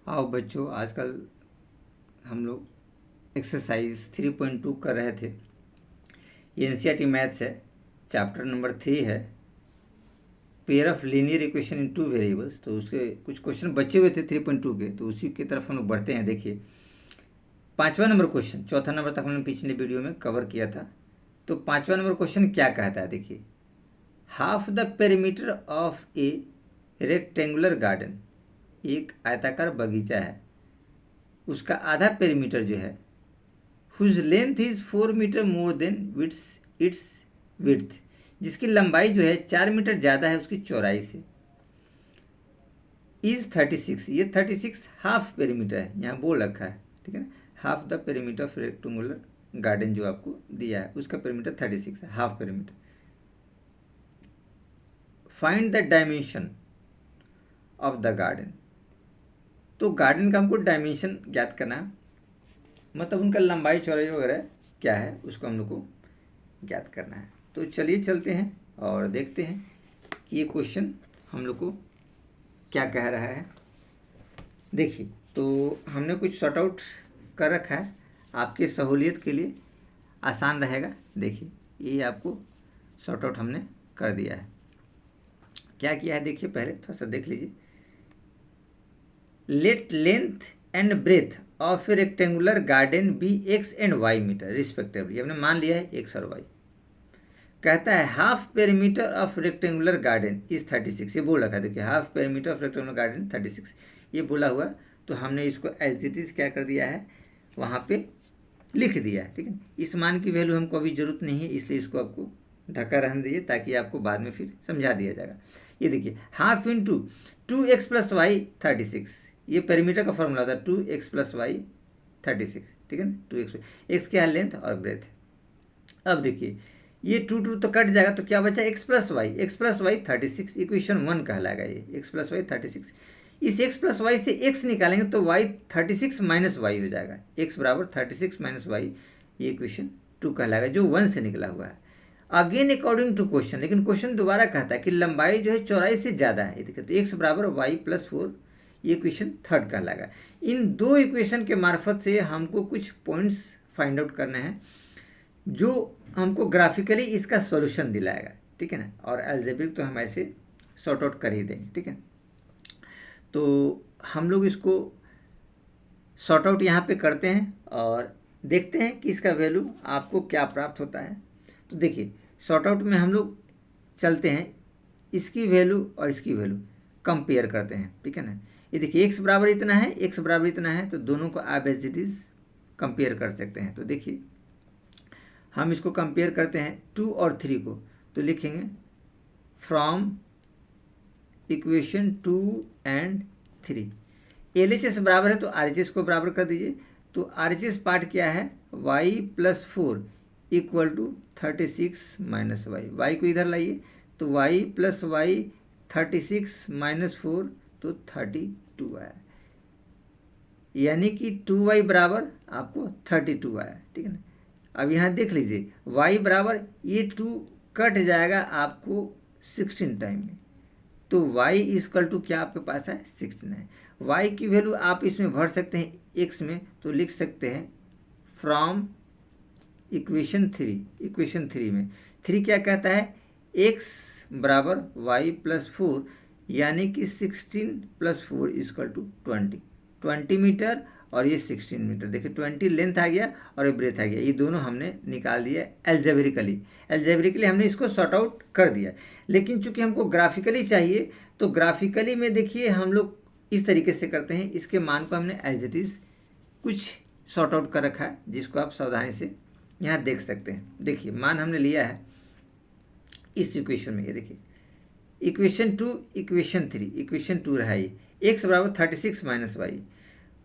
आओ बच्चों, आजकल हम लोग एक्सरसाइज 3.2 कर रहे थे। ये एनसीईआरटी मैथ्स है, चैप्टर नंबर 3 है, pair of linear equation in 2 variables. तो उसके कुछ क्वेश्चन बचे हुए थे 3.2 के, तो उसी की तरफ हम लोग बढ़ते हैं। देखिए 5वां नंबर क्वेश्चन, 4था नंबर तक हमने पिछले वीडियो में कवर किया था। तो 5वां नंबर क्वेश्चन क्या कहता है, देखिए half the perimeter of a rectangular garden, एक आयताकार बगीचा है, उसका आधा पेरीमीटर जो है whose length is 4 metre more than its width, जिसकी लंबाई जो है 4 मीटर ज़्यादा है उसकी चौड़ाई से, इज 36, ये 36 हाफ पेरीमीटर है, यहाँ बोल रखा है, ठीक है ना। Half the perimeter of rectangular garden जो आपको दिया है उसका पेरीमीटर 36 है, half perimeter. Find the dimension of the garden, तो गार्डन का हमको डायमेंशन ज्ञात करना है, मतलब उनका लंबाई चौड़ाई वगैरह क्या है उसको हम लोग को ज्ञात करना है। तो चलिए चलते हैं और देखते हैं कि ये क्वेश्चन हम लोग को क्या कह रहा है। देखिए तो हमने कुछ सॉर्ट आउट कर रखा है आपकी सहूलियत के लिए, आसान रहेगा। देखिए ये आपको सॉर्ट आउट हमने कर दिया है। क्या किया है देखिए, पहले थोड़ा सा देख लीजिए। Let length and breadth of a rectangular garden be X and Y metre respectively, हमने मान लिया है एक्स और वाई। कहता है half perimeter of rectangular garden is 36, ये बोल रखा है। देखिए half perimeter of rectangular garden 36 ये बोला हुआ, तो हमने इसको एज इट इज क्या कर दिया है, वहाँ पे लिख दिया है, ठीक है। इस मान की वैल्यू हमको अभी जरूरत नहीं है, इसलिए इसको आपको ढका रहने दीजिए ताकि आपको बाद में फिर समझा दिया जाएगा। ये देखिए half into 2x plus Y 36, ये पेरीमीटर का फॉर्मूला होता है 2x प्लस वाई 36, ठीक है ना। 2x, एक्स क्या है लेंथ और ब्रेथ। अब देखिए ये 2 तो कट जाएगा, तो क्या बचा x प्लस वाई 36, इक्वेशन 1 कहलाएगा ये, x प्लस वाई 36। इस x प्लस वाई से x निकालेंगे तो y 36 माइनस वाई हो जाएगा, x बराबर 36 माइनस वाई, ये इक्वेशन 2 कहलाएगा जो 1 से निकला हुआ है। अगेन अकॉर्डिंग टू क्वेश्चन, लेकिन क्वेश्चन दोबारा कहता है कि लंबाई जो है चौड़ाई से ज़्यादा है, देखिए तो x बराबर वाई प्लस 4, ये इक्वेशन 3 कहलाएगा। इन दो इक्वेशन के मार्फत से हमको कुछ पॉइंट्स फाइंड आउट करने हैं जो हमको ग्राफिकली इसका सॉल्यूशन दिलाएगा, ठीक है ना। और अलजेब्रिक तो हम ऐसे सॉर्ट आउट कर ही देंगे, ठीक है। तो हम लोग इसको सॉर्ट आउट यहाँ पे करते हैं और देखते हैं कि इसका वैल्यू आपको क्या प्राप्त होता है। तो देखिए सॉर्ट आउट में हम लोग चलते हैं, इसकी वैल्यू और इसकी वैल्यू कंपेयर करते हैं, ठीक है ना। ये देखिए x बराबर इतना है, x बराबर इतना है, तो दोनों को आप एज इट इज कंपेयर कर सकते हैं। तो देखिए हम इसको कंपेयर करते हैं 2 और 3 को, तो लिखेंगे फ्रॉम इक्वेशन 2 एंड 3, LHS बराबर है तो RHS को बराबर कर दीजिए। तो RHS पार्ट क्या है, y plus 4 equal to 36 minus Y, Y को इधर लाइए तो y प्लस वाई 36 माइनस 4 तो 32 आया, यानी कि 2y बराबर आपको 32 आया, ठीक है ना। अब यहाँ देख लीजिए y बराबर ये 2 कट जाएगा आपको 16 टाइम में, तो y इक्वल टू क्या आपके पास है 16 है। y की वैल्यू आप इसमें भर सकते हैं x में, तो लिख सकते हैं फ्रॉम इक्वेशन 3 में 3 क्या कहता है, x बराबर y प्लस 4, यानी कि 16 प्लस 4 इक्वल टू 20 मीटर, और ये 16 मीटर। देखिए 20 लेंथ आ गया और ये ब्रेथ आ गया, ये दोनों हमने निकाल दिया एल्जेब्रिकली हमने इसको सॉर्ट आउट कर दिया। लेकिन चूंकि हमको ग्राफिकली चाहिए, तो ग्राफिकली में देखिए हम लोग इस तरीके से करते हैं, इसके मान को हमने एज इट इज कुछ सॉर्ट आउट कर रखा है, जिसको आप सावधानी से यहाँ देख सकते हैं। देखिए मान हमने लिया है इस इक्वेशन में, ये देखिए इक्वेशन 2 इक्वेशन 3, इक्वेशन 2 रहा ये x बराबर 36 माइनस वाई,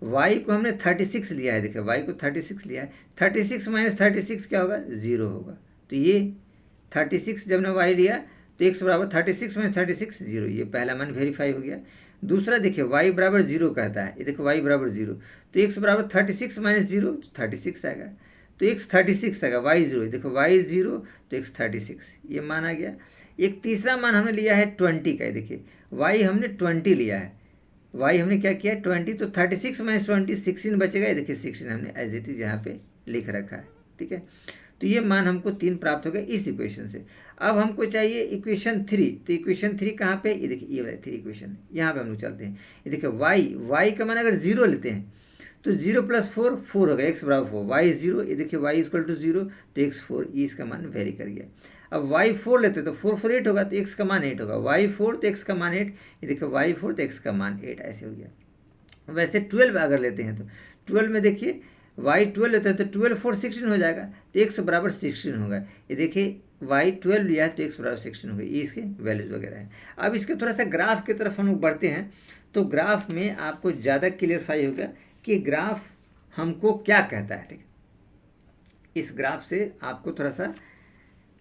y को हमने 36 लिया है, देखिए y को 36 लिया है, 36 माइनस 36 क्या होगा 0 होगा। तो ये 36 जब ने y लिया तो x बराबर 36 माइनस 36 0, ये पहला मान वेरीफाई हो गया। दूसरा देखिए y बराबर 0 कहता है, ये देखो y बराबर 0, तो x बराबर 36 माइनस 0 36 आएगा, तो x 36 आएगा, y 0, देखो y 0 तो x 36, ये मान आ गया। एक तीसरा मान हमने लिया है 20 का, देखिए y हमने 20 लिया है, वाई हमने क्या किया 20, तो 36 माइनस 20 16 बचेगा। ये देखिए 16 हमने एज इट इज यहाँ पे लिख रखा है, ठीक है। तो ये मान हमको 3 प्राप्त हो गया इस इक्वेशन से। अब हमको चाहिए इक्वेशन 3, तो इक्वेशन 3 कहाँ पे, ये देखिए ये वाला 3 इक्वेशन यहाँ पे हम लोग चलते हैं। ये देखिए वाई का मान अगर 0 लेते हैं तो 0 + 4 4 होगा, x बराबर 4, वाई 0, ये देखिए वाई = 0 तो x 4, ये इसका मान वेरी कर गया। अब वाई 4 लेते तो 4 4 8 होगा, तो x का मान 8 होगा, वाई 4 तो x का मान 8, ये देखिए वाई 4 तो x का मान 8, ऐसे हो गया। वैसे 12 अगर लेते हैं तो 12 में देखिए वाई 12 लेते हैं तो 12 4 16 हो जाएगा, तो x बराबर 16 होगा। ये देखिए वाई 12 लिया है तो x बराबर 16 होगा, ये इसके वैल्यूज वगैरह है। अब इसके थोड़ा सा ग्राफ की तरफ हम लोग बढ़ते हैं, तो ग्राफ में आपको ज़्यादा क्लियरफाई होगा कि ग्राफ हमको क्या कहता है, ठीक है। इस ग्राफ से आपको थोड़ा सा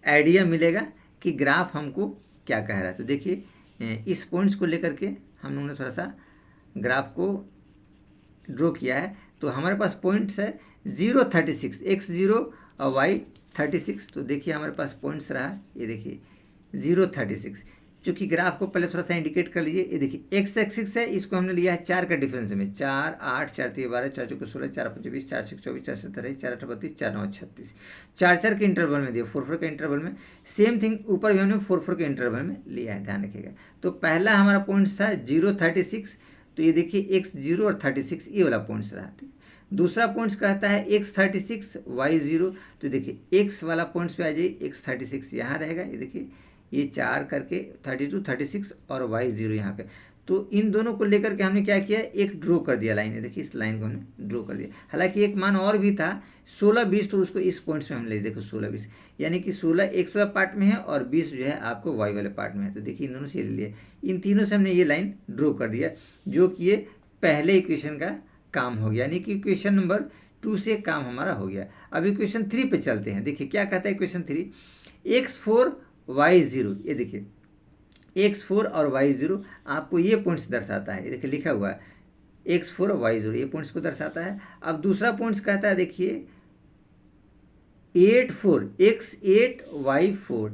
आइडिया मिलेगा कि ग्राफ हमको क्या कह रहा है। तो देखिए इस पॉइंट्स को लेकर के हम लोगों ने थोड़ा सा ग्राफ को ड्रॉ किया है। तो हमारे पास पॉइंट्स है 0 36, x0 और y 36। तो देखिए हमारे पास पॉइंट्स रहा, ये देखिए 0 36, चूँकि ग्राफ को पहले थोड़ा सा इंडिकेट कर लीजिए। ये देखिए एक्स एक्सिस है, इसको हमने लिया है 4 का डिफरेंस में, 4 8 4 3 12 4 4 16 4 5 20 4 6 24 4 7 23 4 8 32 4 9 36, 4 4 के इंटरवल में दिया, 4 4 के इंटरवल में। सेम थिंग ऊपर भी हमने 4 4 के इंटरवल में लिया है, ध्यान रखिएगा। तो पहला हमारा पॉइंट्स था 0 36, तो ये देखिए x0 और 36 ये वाला पॉइंट्स रहा, ठीक। दूसरा पॉइंट्स कहता है x 36 y 0, तो देखिए x वाला पॉइंट्स पे आ जाइए, x 36 यहाँ रहेगा, ये देखिए ये 4 करके 32 36 और y 0 यहाँ पे। तो इन दोनों को लेकर के हमने क्या किया, एक ड्रॉ कर दिया लाइन, है देखिए इस लाइन को हमने ड्रॉ कर दिया। हालांकि एक मान और भी था 16 20, तो उसको इस पॉइंट्स में हम ले, देखो 16 20, यानी कि 16 x वाला पार्ट में है और 20 जो है आपको y वाले पार्ट में है। तो देखिए इन दोनों से ले लिया, इन तीनों से हमने ये लाइन ड्रॉ कर दिया, जो कि ये पहले इक्वेशन का काम हो गया, यानी कि इक्वेशन नंबर 2 से काम हमारा हो गया। अब इक्वेशन 3 पे चलते हैं। देखिए क्या कहता है इक्वेशन 3, x4 y 0, ये देखिए x4 और y 0 आपको ये पॉइंट्स दर्शाता है, ये देखिए लिखा हुआ है x4 और y 0, ये पॉइंट्स को दर्शाता है। अब दूसरा पॉइंट्स कहता है देखिए 8 4 x8 y 4,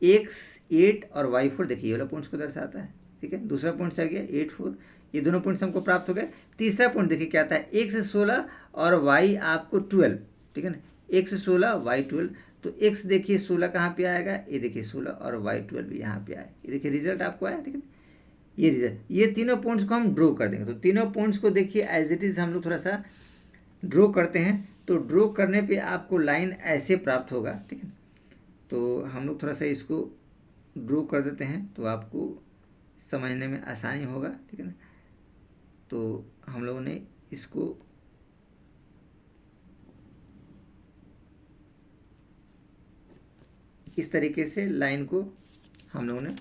x8 और y 4, देखिए ये वाला पॉइंट्स को दर्शाता है, ठीक है। दूसरा पॉइंट्स आ गया 8 4, ये दोनों पॉइंट्स हमको प्राप्त हो गए। तीसरा पॉइंट देखिए क्या आता है x 16 और y आपको 12, ठीक है ना, x 16 y 12, तो x देखिए 16 कहाँ पे आएगा, ये देखिए 16 और y 12 भी यहाँ पे आए, ये देखिए रिजल्ट आपको आया, ठीक है। ये रिजल्ट, ये तीनों पॉइंट्स को हम ड्रॉ कर देंगे। तो तीनों पॉइंट्स को देखिए एज इट इज़ हम लोग थोड़ा सा ड्रॉ करते हैं। तो ड्रॉ करने पे आपको लाइन ऐसे प्राप्त होगा, ठीक है। तो हम लोग थोड़ा सा इसको ड्रॉ कर देते हैं तो आपको समझने में आसानी होगा, ठीक है ना। तो हम लोगों ने इसको इस तरीके से लाइन को हम लोगों ने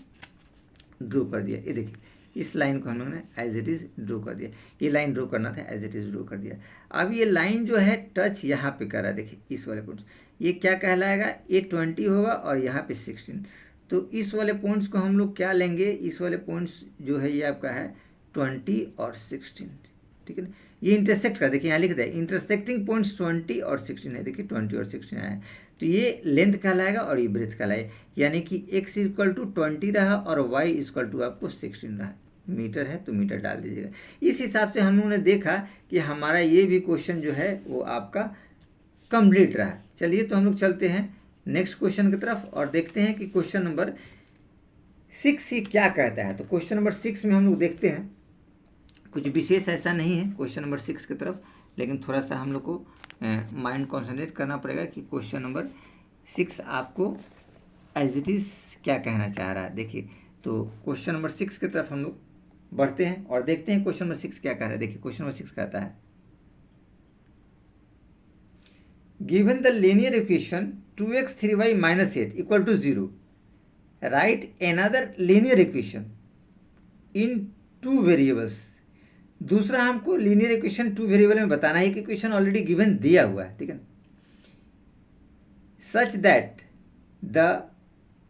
ड्रॉ कर दिया। ये देखिए इस लाइन को हम लोगों ने एज इट इज़ ड्रॉ कर दिया, ये लाइन ड्रॉ करना था, एज इट इज़ ड्रॉ कर दिया। अब ये लाइन जो है टच यहाँ पे कर रहा है, देखिए इस वाले पॉइंट, ये क्या कहलाएगा, ये 20 होगा और यहाँ पे 16। तो इस वाले पॉइंट्स को हम लोग क्या लेंगे, इस वाले पॉइंट्स जो है ये आपका है 20 और 16, ठीक है ना। ये इंटरसेक्ट कर, देखिए यहाँ लिख दिया इंटरसेक्टिंग पॉइंट्स 20 और 16 है, देखिए 20 और 16 आया है। तो ये लेंथ कहलाएगा और ये ब्रेथ कहलाएगा, यानी कि x = 20 रहा और y = आपको 16 रहा। मीटर है तो मीटर डाल दीजिएगा। इस हिसाब से हम लोगों ने देखा कि हमारा ये भी क्वेश्चन जो है वो आपका कंप्लीट रहा। चलिए तो हम लोग चलते हैं नेक्स्ट क्वेश्चन की तरफ और देखते हैं कि क्वेश्चन नंबर 6 ये क्या कहता है। तो क्वेश्चन नंबर 6 में हम लोग देखते हैं, कुछ विशेष ऐसा नहीं है क्वेश्चन नंबर 6 की तरफ, लेकिन थोड़ा सा हम लोग को माइंड कॉन्सेंट्रेट करना पड़ेगा कि क्वेश्चन नंबर 6 आपको एज इट इज़ क्या कहना चाह रहा है। देखिए तो क्वेश्चन नंबर 6 की तरफ हम लोग बढ़ते हैं और देखते हैं क्वेश्चन नंबर 6 क्या कह रहा है। देखिए क्वेश्चन नंबर 6 कहता है, given the linear equation 2x 3y -8 = 0, right another linear equation in 2 variables. दूसरा हमको लीनियर इक्वेशन 2 वेरिएबल में बताना है कि इक्वेशन ऑलरेडी गिवन दिया हुआ है, ठीक है। Such that the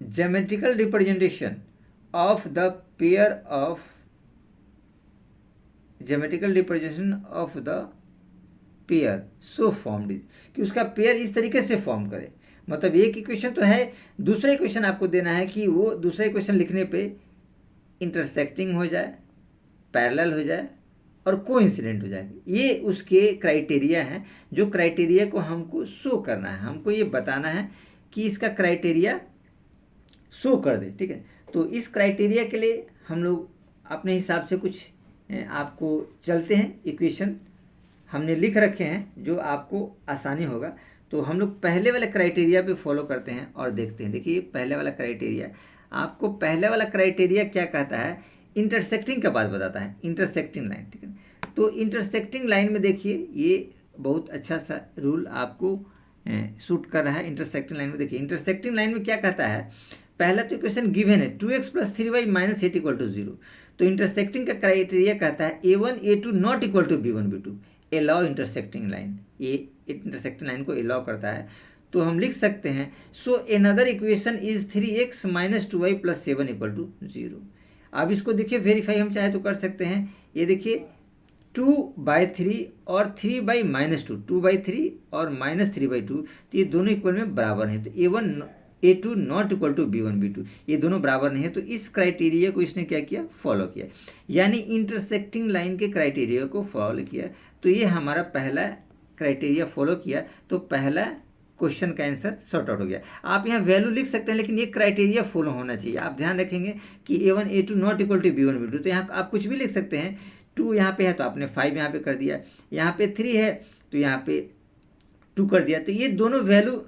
geometrical representation of the pair of so formed is, कि उसका पेयर इस तरीके से फॉर्म करे। मतलब एक इक्वेशन तो है, दूसरा इक्वेशन आपको देना है कि वो दूसरा इक्वेशन लिखने पे इंटरसेक्टिंग हो जाए, पैरेलल हो जाए और कोइंसिडेंट हो जाए। ये उसके क्राइटेरिया हैं, जो क्राइटेरिया को हमको शो करना है, हमको ये बताना है कि इसका क्राइटेरिया शो कर दे, ठीक है। तो इस क्राइटेरिया के लिए हम लोग अपने हिसाब से कुछ आपको चलते हैं, इक्वेशन हमने लिख रखे हैं जो आपको आसानी होगा। तो हम लोग पहले वाले क्राइटेरिया पे फॉलो करते हैं और देखते हैं। देखिए पहले वाला क्राइटेरिया, आपको पहले वाला क्राइटेरिया क्या कहता है, इंटरसेक्टिंग का बात बताता है, इंटरसेक्टिंग लाइन, ठीक है। तो इंटरसेक्टिंग लाइन में देखिए ये बहुत अच्छा सा रूल आपको सूट कर रहा है। इंटरसेक्टिंग लाइन में देखिए, इंटरसेक्टिंग लाइन में क्या कहता है, पहला तो इक्वेशन गिवन है 2x + 3y - 8 = 0। तो इंटरसेक्टिंग का क्राइटेरिया कहता है a1 a2 not equal to b1 b2, allow intersecting line, ये इंटरसेक्टिंग लाइन को अलाउ करता है। तो हम लिख सकते हैं so another equation is 3x - 2y + 7 = 0। अब इसको देखिए वेरीफाई हम चाहे तो कर सकते हैं। ये देखिए 2/3 और 3/-2, 2/3 और -3/2, तो ये दोनों इक्वल में बराबर हैं। तो a1 a2 not equal to b1 b2, ये दोनों बराबर नहीं है। तो इस क्राइटेरिया को इसने क्या किया, फॉलो किया, यानी इंटरसेक्टिंग लाइन के क्राइटेरिया को फॉलो किया। तो ये हमारा पहला क्राइटेरिया फॉलो किया, तो पहला क्वेश्चन का आंसर सॉर्ट आउट हो गया। आप यहाँ वैल्यू लिख सकते हैं, लेकिन ये क्राइटेरिया फॉलो होना चाहिए। आप ध्यान रखेंगे कि a1 a2 not equal to b1 b2, तो यहाँ आप कुछ भी लिख सकते हैं। 2 यहाँ पे है तो आपने 5 यहाँ पे कर दिया, यहाँ पे 3 है तो यहाँ पे 2 कर दिया। तो ये दोनों वैल्यू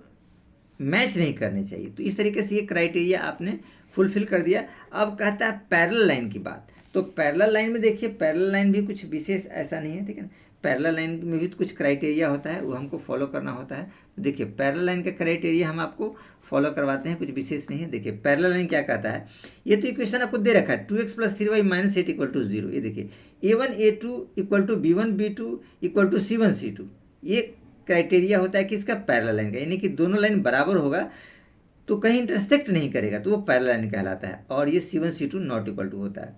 मैच नहीं करने चाहिए। तो इस तरीके से ये क्राइटेरिया आपने फुलफिल कर दिया। अब कहता है पैरेलल लाइन की बात। तो पैरेलल लाइन में देखिए, पैरेलल लाइन भी कुछ विशेष ऐसा नहीं है, ठीक है ना। पैरेलल लाइन में भी कुछ क्राइटेरिया होता है, वो हमको फॉलो करना होता है। तो देखिए पैरेलल लाइन का क्राइटेरिया हम आपको फॉलो करवाते हैं, कुछ विशेष नहीं है। देखिए पैरेलल लाइन क्या कहता है, ये तो इक्वेशन आपको दे रखा है 2x + 3y - 8 = 0। ये देखिए a1 a2 = b1 b2 = c1 c2, ये क्राइटेरिया होता है कि इसका पैरेलल लाइन का, यानी कि दोनों लाइन बराबर होगा तो कहीं इंटरसेक्ट नहीं करेगा, तो वो पैरेलल लाइन कहलाता है। और ये c1 c2 not equal to होता है।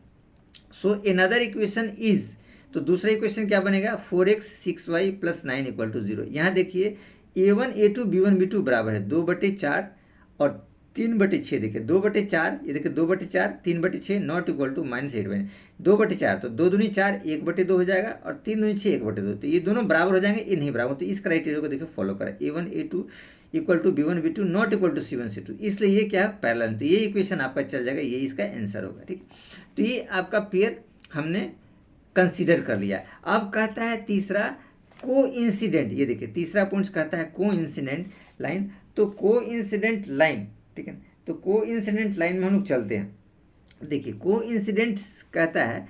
सो अनदर इक्वेशन इज, तो दूसरा इक्वेशन क्या बनेगा, 4x 6y + 9 = 0। यहाँ देखिए a1 a2 b1 b2 बराबर है 2/4 और 3/6। देखिए 2/4, ये देखिए 2/4 3/6 नॉट इक्वल टू -8/9, 2/4 तो 2 दूनी 4 1/2 हो जाएगा, और 3 दूनी 6 1/2, तो ये दोनों बराबर हो जाएंगे, ये नहीं बराबर। तो इस क्राइटेरिया को देखिए फॉलो करें, a1 a2 = b1 b2 not equal to c1 c2, इसलिए ये क्या है, पैरेलल। तो ये इक्वेशन आपका चल जाएगा, ये इसका आंसर होगा, ठीक। तो ये आपका पेयर हमने कंसीडर कर लिया। अब कहता है तीसरा कोइंसिडेंट, ये देखिए तीसरा पॉइंट कहता है कोइंसिडेंट लाइन। तो कोइंसिडेंट लाइन, ठीक है, तो कोइंसिडेंट लाइन में हम लोग चलते हैं। देखिए कोइंसिडेंट कहता है,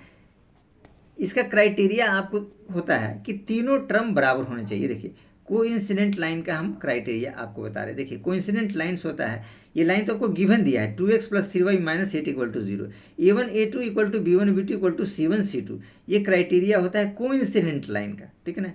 इसका क्राइटेरिया आपको होता है कि तीनों टर्म बराबर होने चाहिए। देखिए कोइंसिडेंट लाइन का हम क्राइटेरिया आपको बता रहे हैं। देखिए कोइंसिडेंट लाइन्स होता है, ये लाइन तो आपको गिवन दिया है 2x + 3y - 8 = 0, a1 a2 = b1 b2 = c1 c2, ये क्राइटेरिया होता है कोइंसिडेंट लाइन का, ठीक है ना।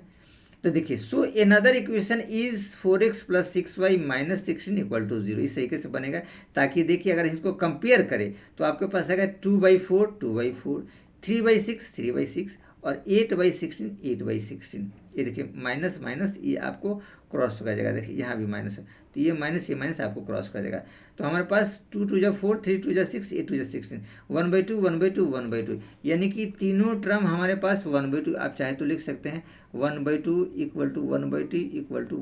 तो देखिए so another equation is 4x + 6y - 16 = 0, इस तरीके से बनेगा। ताकि देखिए अगर इसको कंपेयर करें तो आपके पास आएगा 2/4 2/4, 3/6 3/6 और 8/16 8/16। ये देखिए माइनस माइनस ये आपको क्रॉस कर जाएगा, देखिए यहाँ भी माइनस है, तो ये माइनस आपको क्रॉस कर देगा। तो हमारे पास 2 2 जा 4 3 2 जा 6 8 2 जा 16, 1/2 1/2 1/2, यानी कि तीनों टर्म हमारे पास 1/2। आप चाहे तो लिख सकते हैं 1/2 = 1/2 =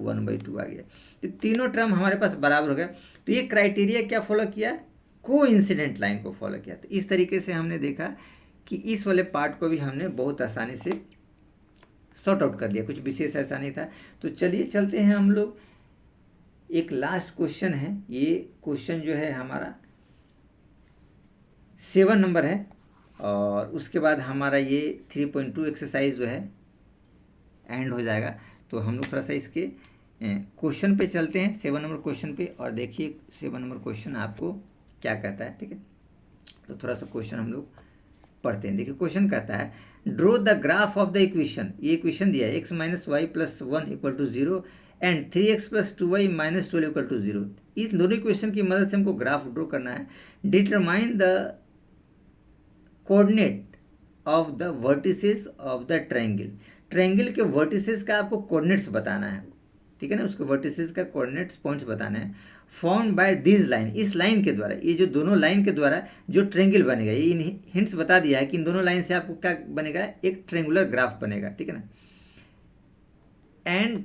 1/2 आ गया। तो तीनों टर्म हमारे पास बराबर हो गया। तो ये क्राइटेरिया क्या फॉलो किया, कोइंसिडेंट लाइन को फॉलो किया। तो इस तरीके से हमने देखा कि इस वाले पार्ट को भी हमने बहुत आसानी से सॉर्ट आउट कर लिया, कुछ विशेष ऐसा नहीं था। तो चलिए चलते हैं हम लोग, एक लास्ट क्वेश्चन है। ये क्वेश्चन जो है हमारा 7 नंबर है, और उसके बाद हमारा ये 3.2 एक्सरसाइज जो है एंड हो जाएगा। तो हम लोग थोड़ा सा इसके क्वेश्चन पे चलते हैं, 7 नंबर क्वेश्चन पे, और देखिए 7 नंबर क्वेश्चन आपको क्या कहता है, ठीक है। तो थोड़ा सा क्वेश्चन हम लोग पढ़ते हैं। देखिए क्वेश्चन कहता है draw the graph of the equation, ये इक्वेशन दिया है x - y + 1 = 0 and 3x + 2y - 12 = 0। इन दोनों इक्वेशन की मदद से हमको ग्राफ ड्रॉ करना है। Determine the coordinate of the vertices of the triangle, triangle के वर्टिसेस का आपको कोऑर्डिनेट्स बताना है, ठीक है ना, उसके वर्टिसेस का कोऑर्डिनेट्स पॉइंट्स बताना है। फॉर्म बाय दिस लाइन, इस लाइन के द्वारा, ये जो दोनों लाइन के द्वारा जो ट्रेंगल बनेगा, ये इन हिंट्स बता दिया है कि इन दोनों लाइन से आपको क्या बनेगा, एक ट्रेंगुलर ग्राफ बनेगा, ठीक है ना। And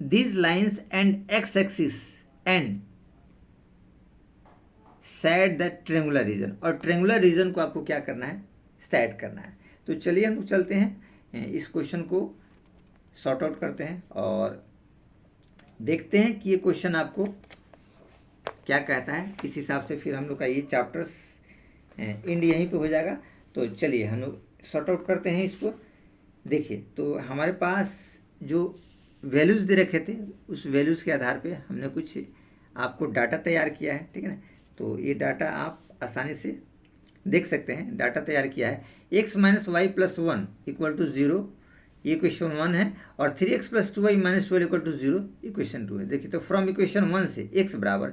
this lines and X axis and set the triangular region, और ट्रेंगुलर रीजन को आपको क्या करना है, सेट करना है। तो चलिए हम लोग चलते हैं, इस क्वेश्चन को सॉर्ट आउट करते हैं और देखते हैं कि ये क्वेश्चन आपको क्या कहता है। इस हिसाब से फिर हम लोग का ये चैप्टर्स एंड यहीं पे हो जाएगा। तो चलिए हम लोग सॉर्ट आउट करते हैं इसको। देखिए, तो हमारे पास जो वैल्यूज़ दे रखे थे, उस वैल्यूज़ के आधार पे हमने कुछ आपको डाटा तैयार किया है, ठीक है ना। तो ये डाटा आप आसानी से देख सकते हैं, डाटा तैयार किया है। x minus Y plus 1 equal to 0, ये इक्वेशन 1 है, और 3x plus 2y minus 12 equal to 0 equation 2 है। देखिए, तो फ्रॉम इक्वेशन 1 से x बराबर,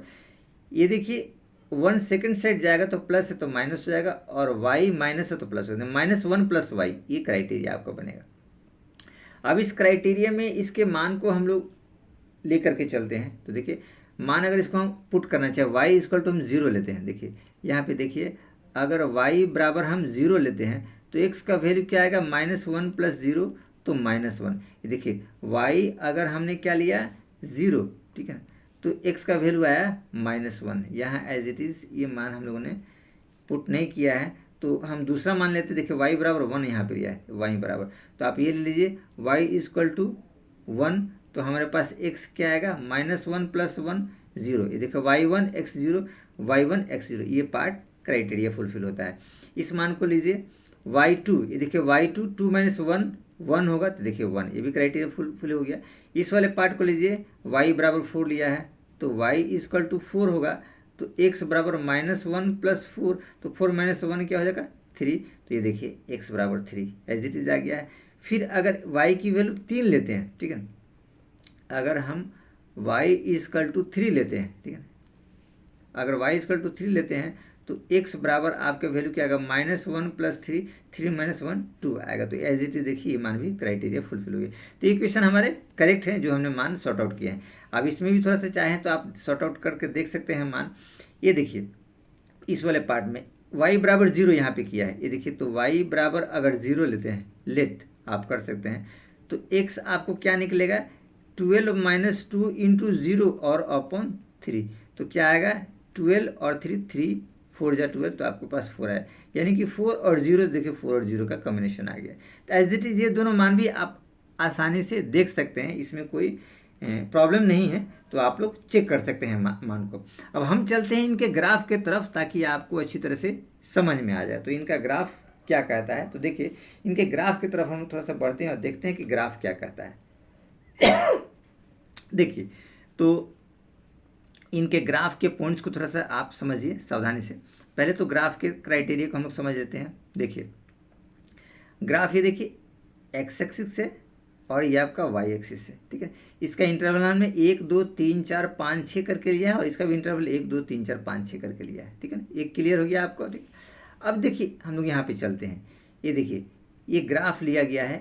ये देखिए 1 सेकेंड साइड जाएगा तो प्लस है तो माइनस हो जाएगा, और y माइनस है तो प्लस हो जाएगा, -1 प्लस y, ये क्राइटेरिया आपका बनेगा। अब इस क्राइटेरिया में इसके मान को हम लोग लेकर के चलते हैं। तो देखिए, मान अगर इसको हम पुट करना चाहे, y इक्वल टू हम 0 लेते हैं। देखिए यहाँ पे देखिए, अगर y बराबर हम 0 लेते हैं तो x का वैल्यू क्या आएगा, -1 प्लस 0 तो -1। ये देखिए, y अगर हमने क्या लिया 0, ठीक है ना, तो x का वैल्यू आया -1। यहाँ एज इट इज़ ये मान हम लोगों ने पुट नहीं किया है, तो हम दूसरा मान लेते हैं। देखिए y बराबर 1 यहाँ पे लिया है, y बराबर, तो आप ये ले लीजिए y इक्वल टू 1, तो हमारे पास x क्या आएगा, -1 प्लस 1 0। ये देखो y1 x0 y1 x0, ये पार्ट क्राइटेरिया फुलफिल होता है। इस मान को लीजिए y2, ये देखिए y2 2 माइनस 1 1 होगा, तो देखिए 1, ये भी क्राइटेरिया फुलफिल हो गया। इस वाले पार्ट को लीजिए, y बराबर 4 लिया है तो y इक्वल टू 4 होगा, तो x बराबर -1 प्लस 4, तो 4 माइनस 1 क्या हो जाएगा 3, तो ये देखिए x बराबर 3 एज इट इज आ गया है। फिर अगर y की वैल्यू 3 लेते हैं, ठीक है, अगर हम y इक्वल टू 3 लेते हैं, ठीक है, अगर y इक्वल टू 3 लेते हैं तो x बराबर आपका वैल्यू क्या आएगा, -1 प्लस 3, 3 माइनस 1 2 आएगा। तो एज इट इज देखिए ये मान भी क्राइटेरिया फुलफिल हो गया। तो ये क्वेश्चन हमारे करेक्ट हैं जो हमने मान सॉर्ट आउट किए हैं। अब इसमें भी थोड़ा सा चाहें तो आप सॉर्ट आउट करके देख सकते हैं मान। ये देखिए इस वाले पार्ट में y बराबर 0 यहाँ पे किया है। ये देखिए, तो y बराबर अगर 0 लेते हैं, लेट आप कर सकते हैं, तो x आपको क्या निकलेगा, 12 माइनस 2 इंटू 0 और अपॉन 3, तो क्या आएगा 12 और 3, 3 4 जा 12, तो आपके पास 4 है, यानी कि 4 और 0, देखिए 4 और 0 का कॉम्बिनेशन आ गया। तो एज इट इज ये दोनों मान भी आप आसानी से देख सकते हैं, इसमें कोई प्रॉब्लम नहीं है, तो आप लोग चेक कर सकते हैं मान को। अब हम चलते हैं इनके ग्राफ के तरफ, ताकि आपको अच्छी तरह से समझ में आ जाए। तो इनका ग्राफ क्या कहता है, तो देखिए इनके ग्राफ की तरफ हम थोड़ा सा बढ़ते हैं और देखते हैं कि ग्राफ क्या कहता है। देखिए, तो इनके ग्राफ के पॉइंट्स को थोड़ा सा आप समझिए सावधानी से। पहले तो ग्राफ के क्राइटेरिया को हम लोग समझ लेते हैं। देखिए ग्राफ, ये देखिए एक्स एक्सिस से और ये आपका वाई एक्सिस है, ठीक है। इसका इंटरवल हमने 1 2 3 4 5 6 करके लिया है, और इसका भी इंटरवल 1 2 3 4 5 6 करके लिया है, ठीक है ना। एक क्लियर हो गया आपको, ठीक। अब देखिए हम लोग यहाँ पे चलते हैं। ये देखिए ये ग्राफ लिया गया है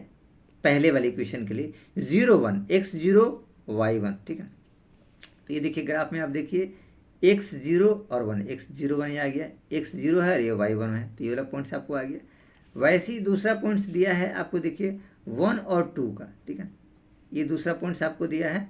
पहले वाले इक्वेशन के लिए, 0 1 x0 y1, ठीक है। तो ये देखिए ग्राफ में आप देखिए x0 और 1, x0 1 आ गया, x0 है और ये y1 है, तो ये वाला पॉइंट्स आपको आ गया। वैसे ही दूसरा पॉइंट्स दिया है आपको, देखिए 1 और 2 का, ठीक है। ये दूसरा पॉइंट्स आपको दिया है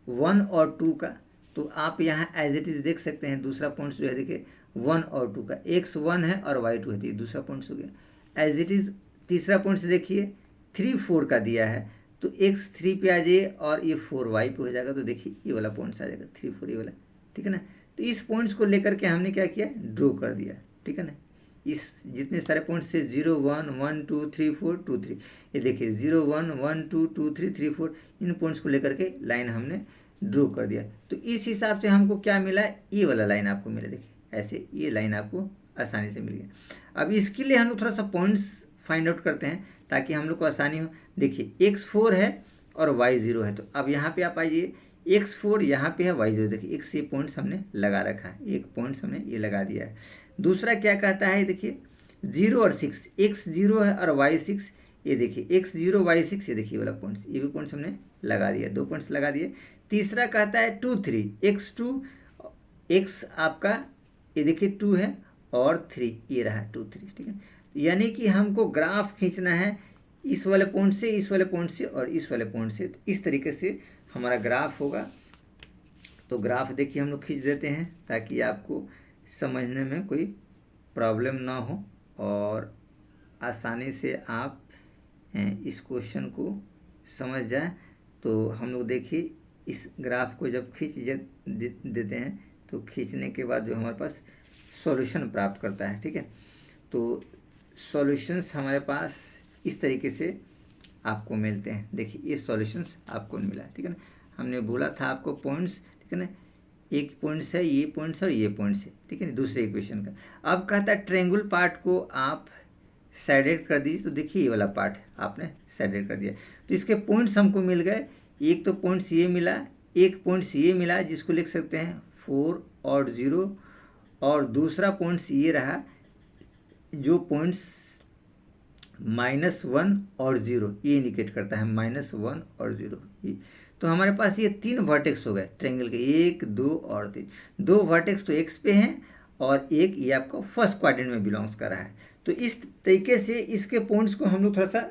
1 और 2 का, तो आप यहाँ एज इट इज देख सकते हैं। दूसरा पॉइंट्स जो है देखिए 1 और 2 का, x1 है और y2 है, तो ये दूसरा पॉइंट्स हो गया एज इट इज। तीसरा पॉइंट्स देखिए 3 4 का दिया है, तो x 3 पे आ जाइए और ये 4 y पे हो जाएगा, तो देखिए ये वाला पॉइंट्स आ जाएगा 3 4 ये वाला, ठीक है ना। तो इस पॉइंट्स को लेकर के हमने क्या किया, ड्रॉ कर दिया, ठीक है ना। इस जितने सारे पॉइंट्स से 0 1 1 2 3 4 2 3, ये देखिए 0 1 1 2 2 3 3 4, इन पॉइंट्स को लेकर के लाइन हमने ड्रॉ कर दिया। तो इस हिसाब से हमको क्या मिला, ये वाला लाइन आपको मिला, देखिए ऐसे ये लाइन आपको आसानी से मिल गया। अब इसके लिए हम लोग थोड़ा सा पॉइंट्स फाइंड आउट करते हैं ताकि हम लोग को आसानी हो। देखिए x4 है और y0 है, तो अब यहाँ पे आप आइए, x4 यहाँ पे है, y0, देखिए x ये पॉइंट्स हमने लगा रखा है, एक पॉइंट्स हमने ये लगा दिया है। दूसरा क्या कहता है, देखिए 0 और 6, x0 है और y6, ये देखिए x0 y6, ये देखिए वाला पॉइंट्स, ये भी पॉइंट्स हमने लगा दिया, 2 पॉइंट्स लगा दिए। तीसरा कहता है 2 3 x2, x आपका ये देखिए 2 है और 3, ये रहा 2 3, ठीक है। यानी कि हमको ग्राफ खींचना है इस वाले पॉइंट से, इस वाले पॉइंट से और इस वाले पॉइंट से। तो इस तरीके से हमारा ग्राफ होगा। तो ग्राफ देखिए हम लोग खींच देते हैं ताकि आपको समझने में कोई प्रॉब्लम ना हो और आसानी से आप इस क्वेश्चन को समझ जाए। तो हम लोग देखिए इस ग्राफ को जब खींच देते हैं तो खींचने के बाद जो हमारे पास सॉल्यूशन प्राप्त करता है, ठीक है। तो सॉल्यूशंस हमारे पास इस तरीके से आपको मिलते हैं। देखिए ये सॉल्यूशंस आपको मिला, ठीक है ना। हमने बोला था आपको पॉइंट्स, ठीक है ना, एक पॉइंट्स है, ये पॉइंट्स और ये पॉइंट्स है, ठीक है ना, दूसरे इक्वेशन का। अब कहता है ट्रायंगुलर पार्ट को आप साइडेड कर दीजिए। तो देखिए ये वाला पार्ट आपने साइडेड कर दिया, तो इसके पॉइंट्स हमको मिल गए। एक तो पॉइंट्स ये मिला, एक पॉइंट्स ये मिला जिसको लिख सकते हैं 4 और 0, और दूसरा पॉइंट्स ये रहा जो पॉइंट्स -1 और 0 ये इंडिकेट करता है, -1 और 0 ये। तो हमारे पास ये 3 वर्टेक्स हो गए ट्रायंगल के, 1 2 और 3। 2 वर्टेक्स तो एक्स पे हैं और एक ये आपका फर्स्ट क्वाड्रेंट में बिलोंग्स कर रहा है। तो इस तरीके से इसके पॉइंट्स को हम लोग थोड़ा सा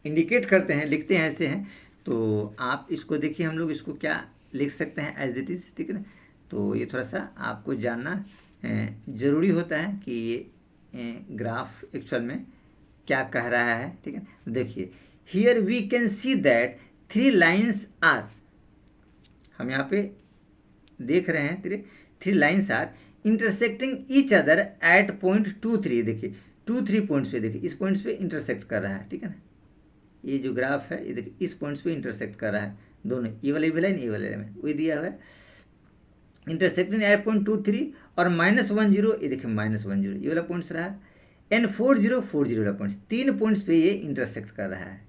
इंडिकेट करते हैं, लिखते हैं, ऐसे हैं। तो आप इसको देखिए, हम लोग इसको क्या लिख सकते हैं एज इट इज़, ठीक है ना। तो ये थोड़ा सा आपको जानना ज़रूरी होता है कि ये ग्राफ एक्चुअल में क्या कह रहा है, ठीक है। देखिए here we can see that 3 lines are, हम यहाँ पे देख रहे हैं 3 lines are intersecting each other at point 2 3। देखिए 2 3 पॉइंट्स पे, देखिए इस पॉइंट्स पे इंटरसेक्ट कर रहा है, ठीक है ना। ये जो ग्राफ है ये देखिए इस पॉइंट्स पे इंटरसेक्ट कर रहा है, दोनों ये वाले भी लाइन, ये वाले लाइन वही दिया हुआ है, इंटरसेक्टिंग एट पॉइंट 2 3 और -1 0, ये देखिए -1 0 ये वाला पॉइंट्स रहा, एंड 4 0 4 0 वाला पॉइंट्स, 3 पॉइंट्स पे ये इंटरसेक्ट कर रहा है।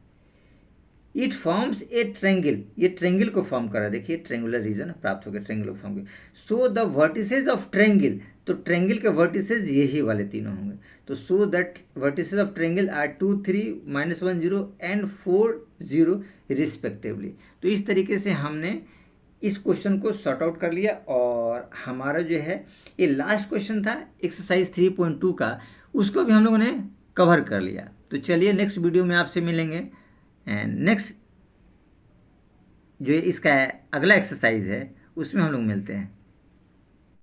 इट फॉर्म्स ए ट्रायंगल, ये ट्रायंगल को फॉर्म कर रहा है। देखिए ट्रायंगुलर रीजन प्राप्त हो गया, ट्रायंगल को फॉर्म किया। So the vertices of triangle, तो ट्रायंगल के वर्टिसेज यही वाले तीनों होंगे। तो so that vertices of triangle are 2 3 -1 0 and 4 0 respectively. तो इस तरीके से हमने इस क्वेश्चन को सॉर्ट आउट कर लिया। और हमारा जो है ये लास्ट क्वेश्चन था एक्सरसाइज 3.2 का, उसको भी हम लोगों ने कवर कर लिया। तो चलिए नेक्स्ट वीडियो में आपसे मिलेंगे। एंड नेक्स्ट जो इसका अगला एक्सरसाइज है उसमें हम लोग मिलते हैं।